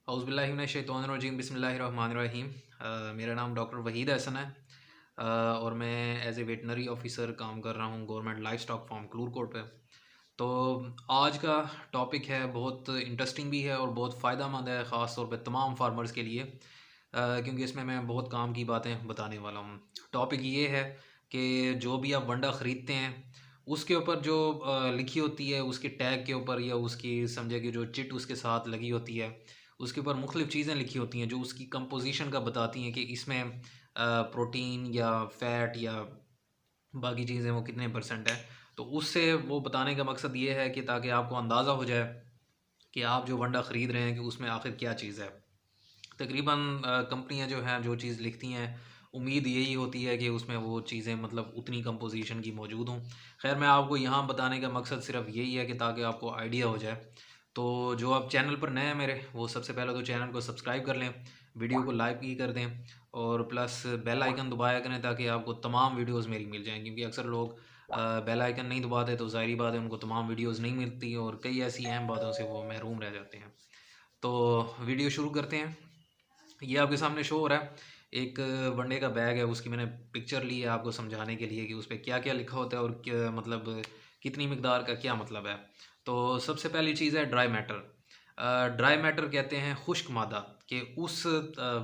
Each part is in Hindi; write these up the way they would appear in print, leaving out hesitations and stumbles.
औज़ुबिल्लाहिमिनश्शैतानिर्रजीम बिस्मिल्लाहिर्रहमानिर्रहीम। मेरा नाम डॉक्टर वहीद हसन है और मैं एज ए वेटनरी ऑफ़िसर काम कर रहा हूँ गवर्नमेंट लाइफ स्टॉक फार्म क्लूरकोट पे। तो आज का टॉपिक है बहुत इंटरेस्टिंग भी है और बहुत फ़ायदा मंद है, ख़ास तौर पे तमाम फार्मर्स के लिए, क्योंकि इसमें मैं बहुत काम की बातें बताने वाला हूँ। टॉपिक ये है कि जो भी आप वंडा ख़रीदते हैं उसके ऊपर जो लिखी होती है, उसके टैग के ऊपर या उसकी समझे कि जो चिट उसके साथ लगी होती है, उसके ऊपर मुख्तलिफ़ चीज़ें लिखी होती हैं जो उसकी कंपोजिशन का बताती हैं कि इसमें प्रोटीन या फ़ैट या बाकी चीज़ें वो कितने परसेंट है। तो उससे वो बताने का मकसद ये है कि ताकि आपको अंदाज़ा हो जाए कि आप जो वंडा ख़रीद रहे हैं कि उसमें आखिर क्या चीज़ है। तकरीबन कंपनियां जो हैं जो चीज़ लिखती हैं, उम्मीद यही होती है कि उसमें वो चीज़ें मतलब उतनी कंपोजिशन की मौजूद हों। खैर, मैं आपको यहाँ बताने का मकसद सिर्फ यही है कि ताकि आपको आइडिया हो जाए। तो जो आप चैनल पर नए हैं मेरे, वो सबसे पहले तो चैनल को सब्सक्राइब कर लें, वीडियो को लाइक भी कर दें और प्लस बेल आइकन दबाया करें ताकि आपको तमाम वीडियोज़ मेरी मिल जाएँ, क्योंकि अक्सर लोग बेल आइकन नहीं दबाते तो ज़ाहिर बात है उनको तमाम वीडियोज़ नहीं मिलती और कई ऐसी अहम बातों से वो महरूम रह जाते हैं। तो वीडियो शुरू करते हैं। ये आपके सामने शो हो रहा है, एक वनडे का बैग है, उसकी मैंने पिक्चर ली है आपको समझाने के लिए कि उस पे क्या-क्या लिखा होता है और क्या मतलब कितनी मिकदार का क्या मतलब है। तो सबसे पहली चीज़ है ड्राई मैटर। ड्राई मैटर कहते हैं खुश्क मादा, कि उस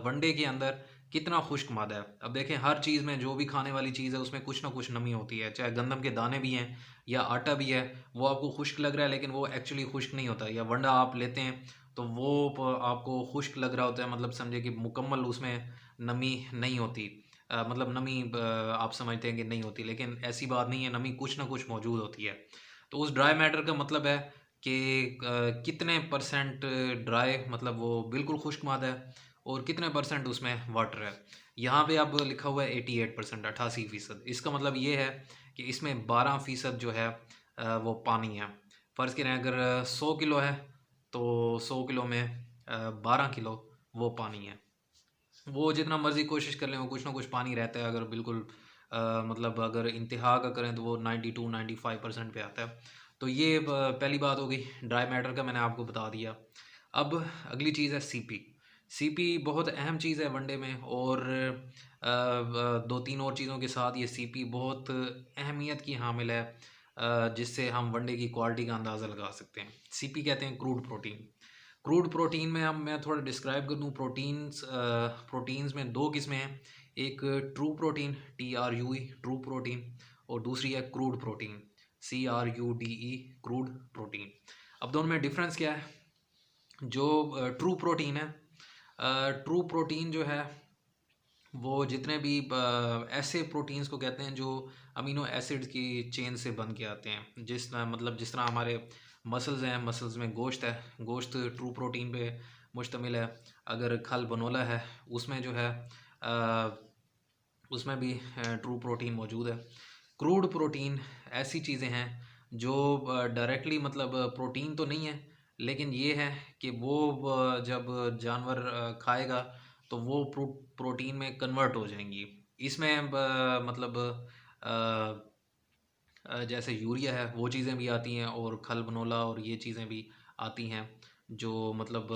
वनडे के अंदर कितना खुश्क मादा है। अब देखें, हर चीज़ में जो भी खाने वाली चीज़ है उसमें कुछ ना कुछ नमी होती है, चाहे गंदम के दाने भी हैं या आटा भी है। वो आपको खुश्क लग रहा है लेकिन वो एक्चुअली खुश्क नहीं होता। या वंडा आप लेते हैं तो वो आपको खुश्क लग रहा होता है, मतलब समझे कि मुकम्मल उसमें नमी नहीं होती। मतलब नमी आप समझते हैं कि नहीं होती, लेकिन ऐसी बात नहीं है, नमी कुछ ना कुछ मौजूद होती है। तो उस ड्राई मैटर का मतलब है कि कितने परसेंट ड्राई, मतलब वो बिल्कुल खुश्क मादा है और कितने परसेंट उसमें वाटर है। यहाँ पे अब लिखा हुआ है 88%, 88%। इसका मतलब ये है कि इसमें 12% जो है वो पानी है। फ़र्ज़ करें अगर 100 किलो है तो 100 किलो में 12 किलो वो पानी है। वो जितना मर्ज़ी कोशिश कर लें वो कुछ ना कुछ पानी रहता है। अगर बिल्कुल मतलब अगर इंतहा का करें तो वो 92-95% पे आता है। तो ये पहली बात हो गई ड्राई मैटर का, मैंने आपको बता दिया। अब अगली चीज़ है सीपी। सीपी बहुत अहम चीज़ है वनडे में, और दो तीन और चीज़ों के साथ ये सीपी बहुत अहमियत की हामिल है, जिससे हम वनडे की क्वालिटी का अंदाज़ा लगा सकते हैं। सीपी कहते हैं क्रूड प्रोटीन। क्रूड प्रोटीन में हम मैं थोड़ा डिस्क्राइब कर दूँ। प्रोटीन्स में दो किस्में हैं। एक true protein, TRUE, true protein, और दूसरी है crude protein, CRUDE, crude protein. अब दोनों में डिफरेंस क्या है? जो ट्रू प्रोटीन है, ट्रू प्रोटीन जो है वो जितने भी ऐसे प्रोटीन्स को कहते हैं जो अमीनो एसिड्स की चेन से बन के आते हैं। मतलब जिस तरह हमारे मसल्स हैं, मसल्स में गोश्त है, गोश्त ट्रू प्रोटीन पे मुश्तमिल है। अगर खल बनोला है उसमें जो है अ, उसमें भी ट्रू प्रोटीन मौजूद है। क्रूड प्रोटीन ऐसी चीज़ें हैं जो डायरेक्टली मतलब प्रोटीन तो नहीं है, लेकिन ये है कि वो जब जानवर खाएगा तो वो प्रोटीन में कन्वर्ट हो जाएंगी। इसमें मतलब अ, जैसे यूरिया है वो चीज़ें भी आती हैं और खल बनोला और ये चीज़ें भी आती हैं जो मतलब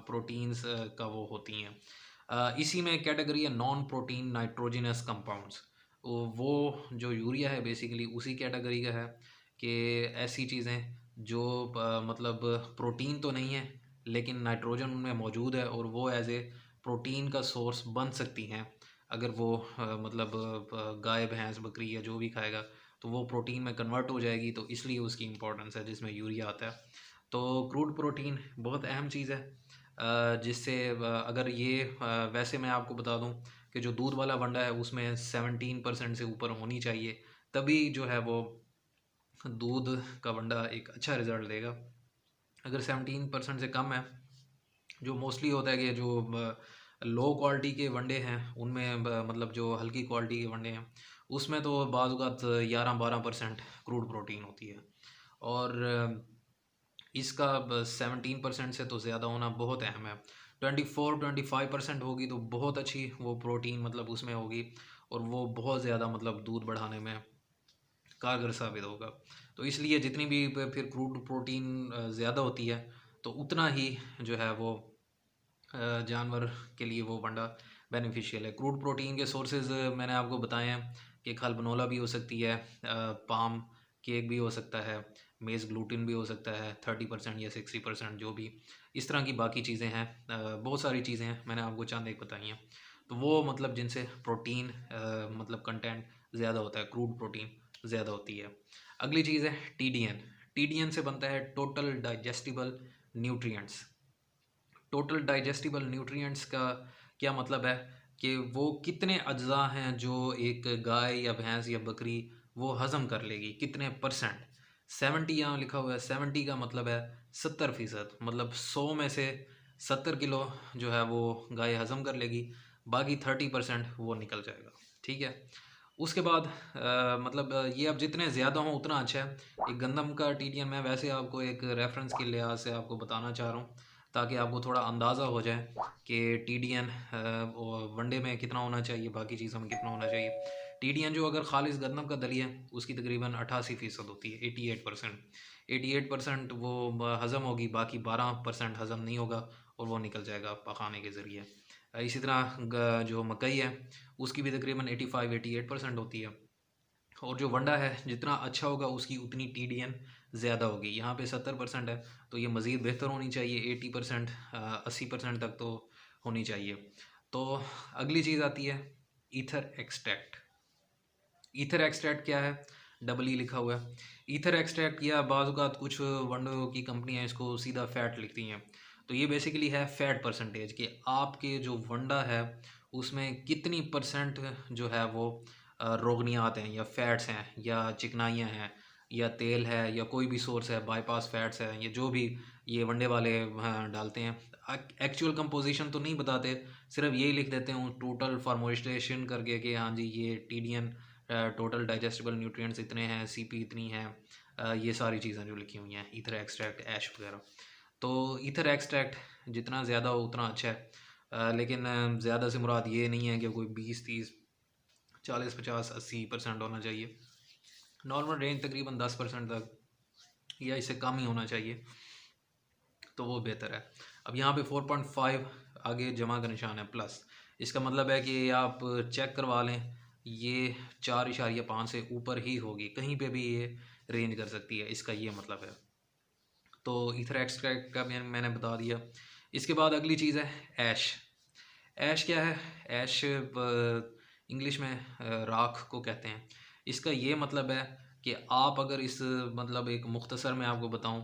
प्रोटीन्स का वो होती हैं। इसी में कैटेगरी है नॉन प्रोटीन नाइट्रोजिनस कंपाउंड्स। वो जो यूरिया है बेसिकली उसी कैटेगरी का है, कि ऐसी चीज़ें जो मतलब प्रोटीन तो नहीं है लेकिन नाइट्रोजन उनमें मौजूद है और वो एज ए प्रोटीन का सोर्स बन सकती हैं। अगर वो मतलब गाय भैंस बकरी या जो भी खाएगा तो वो प्रोटीन में कन्वर्ट हो जाएगी, तो इसलिए उसकी इम्पोर्टेंस है जिसमें यूरिया आता है। तो क्रूड प्रोटीन बहुत अहम चीज़ है, जिससे अगर ये वैसे मैं आपको बता दूं कि जो दूध वाला वंडा है उसमें 17% से ऊपर होनी चाहिए, तभी जो है वो दूध का वंडा एक अच्छा रिज़ल्ट देगा। अगर 17% से कम है, जो मोस्टली होता है कि जो लो क्वालिटी के वनडे हैं उनमें मतलब जो हल्की क्वालिटी के वनडे हैं उसमें तो बाज़ औक़ात 11-12% क्रूड प्रोटीन होती है। और इसका 17% से तो ज़्यादा होना बहुत अहम है। 24-25% होगी तो बहुत अच्छी वो प्रोटीन मतलब उसमें होगी, और वो बहुत ज़्यादा मतलब दूध बढ़ाने में कारगर साबित होगा। तो इसलिए जितनी भी फिर क्रूड प्रोटीन ज़्यादा होती है तो उतना ही जो है वो जानवर के लिए वो वंडा बेनिफिशियल है। क्रूड प्रोटीन के सोर्सेज मैंने आपको बताए हैं कि खल बनोला भी हो सकती है, पाम केक भी हो सकता है, मेज़ ग्लूटिन भी हो सकता है 30% या 60%, जो भी इस तरह की बाकी चीज़ें हैं। बहुत सारी चीज़ें हैं, मैंने आपको चंद एक बताई हैं। तो वो मतलब जिनसे प्रोटीन मतलब कंटेंट ज़्यादा होता है, क्रूड प्रोटीन ज़्यादा होती है। अगली चीज़ है टीडीएन। टीडीएन से बनता है total digestible nutrients. Total digestible nutrients का क्या मतलब है कि वो कितने अज्जा हैं जो एक गाय या भैंस या बकरी वो हज़म कर लेगी, कितने परसेंट। 70 यहाँ लिखा हुआ है, 70 का मतलब है 70%, मतलब 100 में से 70 किलो जो है वो गाय हज़म कर लेगी, बाकी 30% वो निकल जाएगा। ठीक है। उसके बाद मतलब ये अब जितने ज़्यादा हों उतना अच्छा है। एक गंदम का टीडीएन मैं वैसे आपको एक रेफरेंस के लिहाज से आपको बताना चाह रहा हूँ, ताकि आपको थोड़ा अंदाज़ा हो जाए कि टीडीएन वनडे में कितना होना चाहिए, बाकी चीज़ों में कितना होना चाहिए। टीडीएन जो अगर खालिस गंदम का दलिया है उसकी तकरीबन 88% होती है, 88%। 88% वो हज़म होगी, बाकी 12% हज़म नहीं होगा और वो निकल जाएगा पकाने के ज़रिए। इसी तरह जो मकई है उसकी भी तकरीबन 85-88% होती है। और जो वंडा है जितना अच्छा होगा उसकी उतनी टीडीएन ज़्यादा होगी। यहाँ पे 70% है तो ये मज़ीद बेहतर होनी चाहिए, 80% 80% तक तो होनी चाहिए। तो अगली चीज़ आती है ईथर एक्सट्रैक्ट। ईथर एक्सट्रैक्ट क्या है? डबल ई लिखा हुआ है। ईथर एक्सट्रैक्ट या बाज़ात कुछ वंडों की कंपनियाँ इसको सीधा फ़ैट लिखती हैं। तो ये बेसिकली है फ़ैट परसेंटेज कि आपके जो वंडा है उसमें कितनी परसेंट जो है वो रोगनियात हैं या फ़ैट्स हैं या चिकनाइयाँ हैं या तेल है या कोई भी सोर्स है, बाईपास फ़ैट्स है, ये जो भी ये वंडे वाले डालते हैं। एक्चुअल कंपोजिशन तो नहीं बताते, सिर्फ यही लिख देते हैं टोटल फार्मोस्टेशन करके कि हाँ जी ये टीडीएन टोटल डाइजेस्टिबल न्यूट्रिएंट्स इतने हैं, सीपी इतनी है, ये सारी चीज़ें जो लिखी हुई हैं, ईथर एक्सट्रैक्ट, ऐश वगैरह। तो ईथर एक्सट्रैक्ट जितना ज़्यादा हो उतना अच्छा है, लेकिन ज़्यादा से मुराद ये नहीं है कि कोई 20-30-40-50-80% होना चाहिए। नॉर्मल रेंज तकरीबन 10% तक या इससे कम ही होना चाहिए, तो वो बेहतर है। अब यहाँ पे 4.5 आगे जमा का निशान है प्लस, इसका मतलब है कि आप चेक करवा लें, ये 4.5 से ऊपर ही होगी, कहीं पे भी ये रेंज कर सकती है, इसका ये मतलब है। तो ईथर एक्सट्रैक्ट का मैंने बता दिया। इसके बाद अगली चीज़ है ऐश। ऐश क्या है? ऐश इंग्लिश में राख को कहते हैं। इसका ये मतलब है कि आप अगर इस मतलब एक मुख्तसर में आपको बताऊं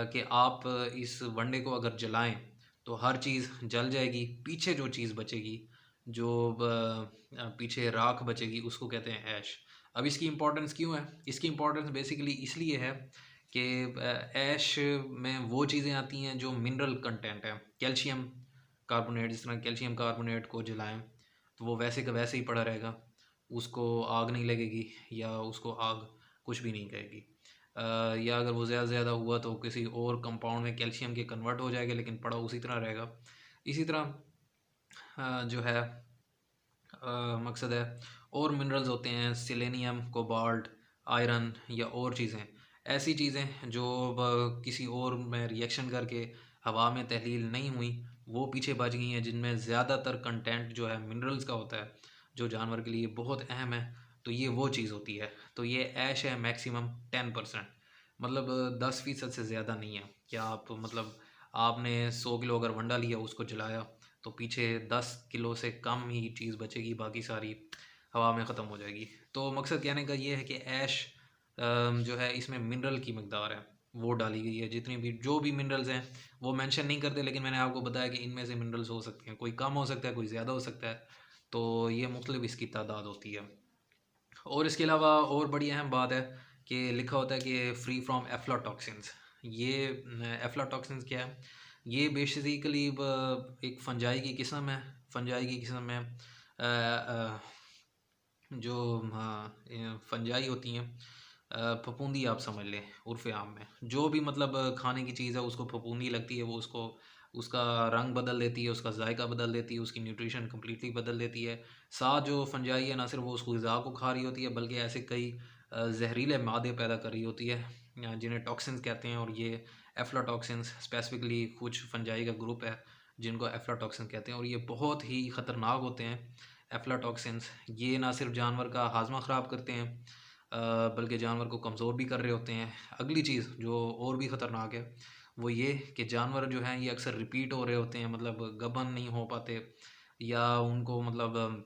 कि आप इस वनडे को अगर जलाएं तो हर चीज़ जल जाएगी, पीछे जो चीज़ बचेगी, जो पीछे राख बचेगी उसको कहते हैं ऐश। अब इसकी इम्पोर्टेंस क्यों है? इसकी इम्पोर्टेंस बेसिकली इसलिए है कि ऐश में वो चीज़ें आती हैं जो मिनरल कंटेंट है, कैल्शियम कार्बोनेट। जिस तरह कैल्शियम कार्बोनेट को जलाएं तो वो वैसे का वैसे ही पड़ा रहेगा, उसको आग नहीं लगेगी या उसको आग कुछ भी नहीं कहेगी। या अगर वो ज़्यादा हुआ तो किसी और कंपाउंड में कैल्शियम के कन्वर्ट हो जाएगा, लेकिन पड़ा उसी तरह रहेगा। इसी तरह जो है मकसद है और मिनरल्स होते हैं, सेलेनियम, कोबाल्ट, आयरन या और चीज़ें, ऐसी चीज़ें जो किसी और में रिएक्शन करके हवा में तहलील नहीं हुई, वो पीछे बच गई हैं, जिनमें ज़्यादातर कंटेंट जो है मिनरल्स का होता है, जो जानवर के लिए बहुत अहम है। तो ये वो चीज़ होती है। तो ये ऐश है मैक्सिमम 10%, मतलब 10% से ज़्यादा नहीं है। क्या आप मतलब आपने 100 किलो अगर वंडा लिया उसको जलाया तो पीछे 10 किलो से कम ही चीज़ बचेगी, बाकी सारी हवा में ख़त्म हो जाएगी। तो मकसद कहने का ये है कि ऐश जो है इसमें मिनरल की मकदार है वो डाली गई है। जितनी भी जो भी मिनरल्स हैं वो मेंशन नहीं करते, लेकिन मैंने आपको बताया कि इनमें से मिनरल्स हो सकते हैं, कोई कम हो सकता है, कोई ज़्यादा हो सकता है। तो ये मुख्तलिफ इसकी तादाद होती है। और इसके अलावा और बड़ी अहम बात है कि लिखा होता है कि फ्री फ्रॉम एफ्लाटॉक्सिन्स। ये एफ्लाटॉक्सिन्स क्या है? ये बेसिकली एक फंजाई की किस्म है। फंजाई की किस्म में जो फंजाई होती हैं, फफूंदी आप समझ लें उर्फ़ आम में, जो भी मतलब खाने की चीज़ है उसको फफूंदी लगती है, वो उसको उसका रंग बदल देती है, उसका जायका बदल देती है, उसकी न्यूट्रिशन कम्प्लीटली बदल देती है। साथ जो फंजाई है ना सिर्फ वो उस ग़िज़ा को खा रही होती है, बल्कि ऐसे कई जहरीले मादे पैदा कर रही होती है, जिन्हें टॉक्सिन्स कहते हैं। और ये एफ्लाटॉक्सिन्स स्पेसिफिकली कुछ फंजाई का ग्रुप है जिनको एफ्लाटॉक्सिन कहते हैं, और ये बहुत ही ख़तरनाक होते हैं। एफ्लाटॉक्सिन्स ये ना सिर्फ जानवर का हाजमा ख़राब करते हैं, बल्कि जानवर को कमज़ोर भी कर रहे होते हैं। अगली चीज़ जो और भी ख़तरनाक है वो ये कि जानवर जो हैं ये अक्सर रिपीट हो रहे होते हैं, मतलब गबन नहीं हो पाते, या उनको मतलब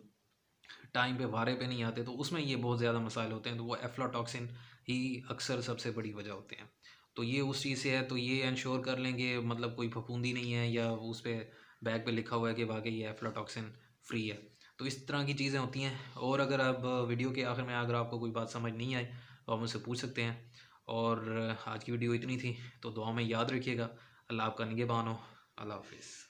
टाइम पे वारे पे नहीं आते, तो उसमें ये बहुत ज़्यादा मसाइल होते हैं। तो वो एफ्लाटॉक्सिन ही अक्सर सबसे बड़ी वजह होते हैं। तो ये उस चीज़ से है, तो ये इंश्योर कर लेंगे मतलब कोई फफूंदी नहीं है, या उस पर बैग पे लिखा हुआ है कि वाकई ये एफ्लाटॉक्सिन फ्री है। तो इस तरह की चीज़ें होती हैं। और अगर अब वीडियो के आखिर में अगर आपको कोई बात समझ नहीं आई तो आप मुझसे पूछ सकते हैं। और आज की वीडियो इतनी थी, तो दुआ में याद रखिएगा। अल्लाह आपका निगहबान हो। अल्लाह हाफिज़।